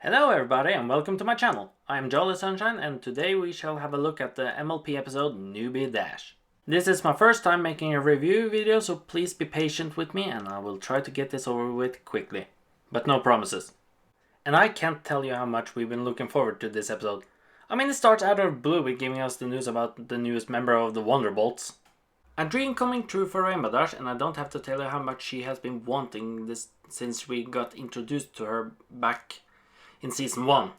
Hello everybody and welcome to my channel. I am Jolly Sunshine and today we shall have a look at the MLP episode Newbie Dash. This is my first time making a review video, so please be patient with me and I will try to get this over with quickly. But no promises. And I can't tell you how much we've been looking forward to this episode. I mean, it starts out of blue with giving us the news about the newest member of the Wonderbolts. A dream coming true for Rainbow Dash, and I don't have to tell you how much she has been wanting this since we got introduced to her back in season 1.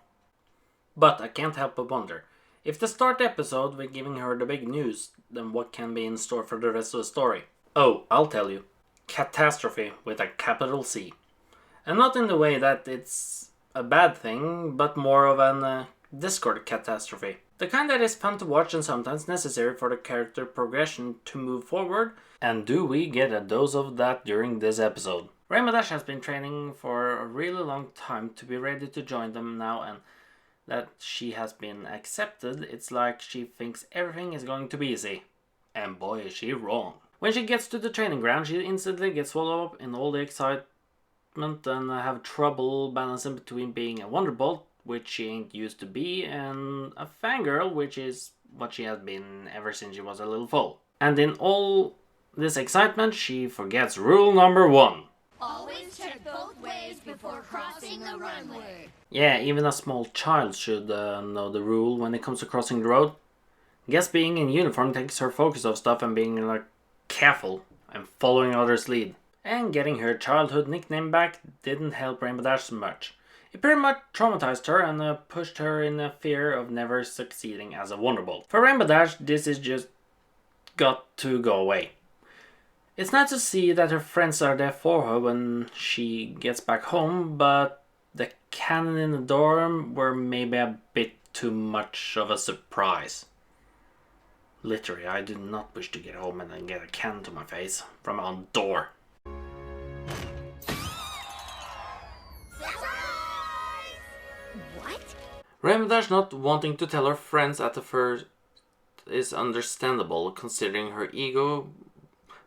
But I can't help but wonder, if the start episode with giving her the big news, then what can be in store for the rest of the story? Oh, I'll tell you. Catastrophe with a capital C. And not in the way that it's a bad thing, but more of an Discord catastrophe. The kind that is fun to watch and sometimes necessary for the character progression to move forward. And do we get a dose of that during this episode? Rainbow Dash has been training for a really long time to be ready to join them now, and that she has been accepted, it's like she thinks everything is going to be easy. And boy is she wrong. When she gets to the training ground, she instantly gets swallowed up in all the excitement and have trouble balancing between being a Wonderbolt, which she ain't used to be, and a fangirl, which is what she has been ever since she was a little foal. And in all this excitement, she forgets rule number 1. Always check both ways before crossing the runway. Yeah, even a small child should know the rule when it comes to crossing the road. Guess being in uniform takes her focus off stuff and being careful and following others' lead. And getting her childhood nickname back didn't help Rainbow Dash much. It pretty much traumatized her and pushed her in a fear of never succeeding as a Wonderbolt. For Rainbow Dash, this is just got to go away. It's nice to see that her friends are there for her when she gets back home, but the cannon in the dorm were maybe a bit too much of a surprise. Literally, I do not wish to get home and then get a cannon to my face from a door. What? Rainbow Dash not wanting to tell her friends at the first is understandable considering her ego,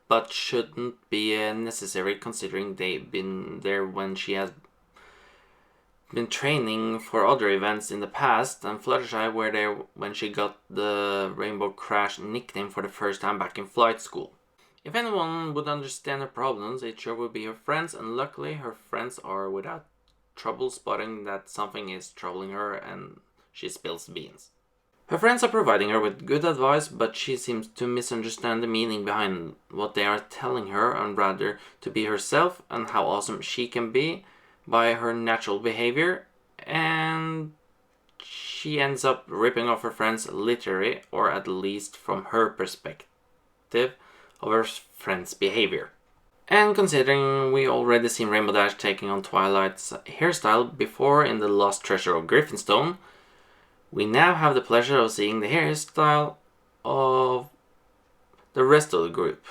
but shouldn't be necessary considering they've been there when she has been training for other events in the past, and Fluttershy were there when she got the Rainbow Crash nickname for the first time back in flight school. If anyone would understand her problems, it sure would be her friends, and luckily her friends are without trouble spotting that something is troubling her and she spills the beans. Her friends are providing her with good advice, but she seems to misunderstand the meaning behind what they are telling her and rather to be herself and how awesome she can be by her natural behavior, and she ends up ripping off her friends literally, or at least from her perspective of her friends' behavior. And considering we already seen Rainbow Dash taking on Twilight's hairstyle before in the Lost Treasure of Griffinstone, we now have the pleasure of seeing the hairstyle of the rest of the group.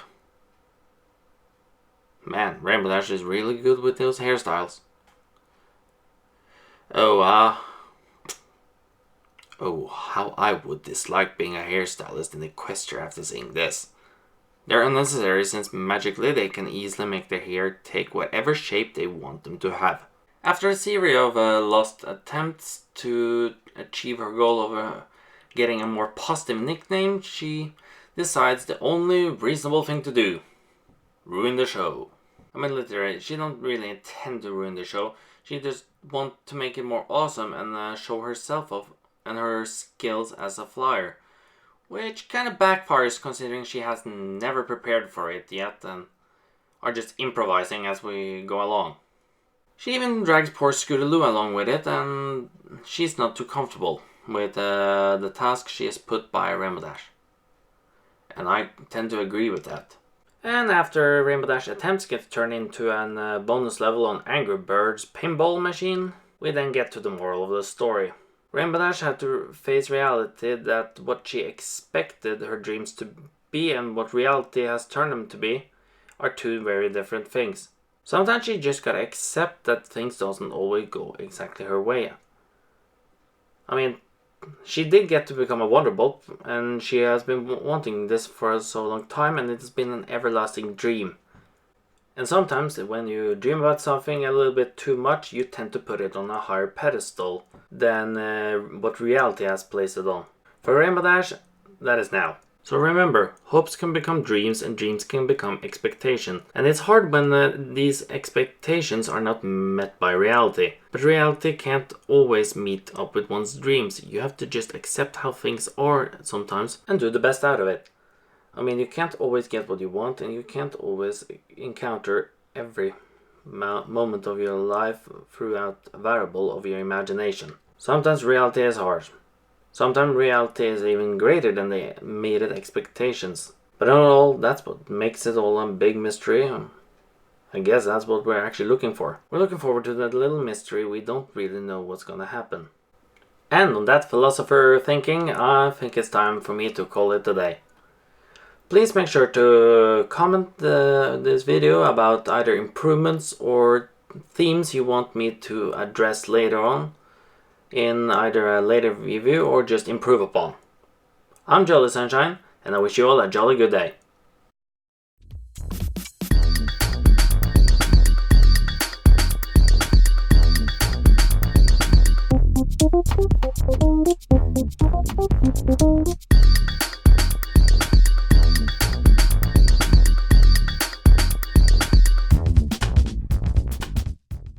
Man, Rainbow Dash is really good with those hairstyles. Oh, how I would dislike being a hairstylist in Equestria after seeing this. They're unnecessary since magically they can easily make their hair take whatever shape they want them to have. After a series of lost attempts to achieve her goal of getting a more positive nickname, she decides the only reasonable thing to do: ruin the show. I mean, literally, she don't really intend to ruin the show. She just wants to make it more awesome and show herself off and her skills as a flyer, which kind of backfires considering she has never prepared for it yet and are just improvising as we go along. She even drags poor Scootaloo along with it, and she's not too comfortable with the task she is put by Rainbow Dash. And I tend to agree with that. And after Rainbow Dash attempts get turned into a bonus level on Angry Birds pinball machine, we then get to the moral of the story. Rainbow Dash had to face reality that what she expected her dreams to be and what reality has turned them to be are two very different things. Sometimes she just gotta accept that things doesn't always go exactly her way. I mean, she did get to become a Wonderbolt, and she has been wanting this for so long time, and it's been an everlasting dream. And sometimes when you dream about something a little bit too much, you tend to put it on a higher pedestal than what reality has placed it on. For Rainbow Dash, that is now. So remember, hopes can become dreams and dreams can become expectation. And it's hard when these expectations are not met by reality. But reality can't always meet up with one's dreams. You have to just accept how things are sometimes and do the best out of it. I mean, you can't always get what you want, and you can't always encounter every moment of your life throughout a variable of your imagination. Sometimes reality is harsh. Sometimes reality is even greater than the meted expectations. But in all, that's what makes it all a big mystery. I guess that's what we're actually looking for. We're looking forward to that little mystery. We don't really know what's gonna happen. And on that philosopher thinking, I think it's time for me to call it a day. Please make sure to comment this video about either improvements or themes you want me to address later on in either a later review or just improve upon. I'm Jolly Sunshine, and I wish you all a jolly good day. Thank you.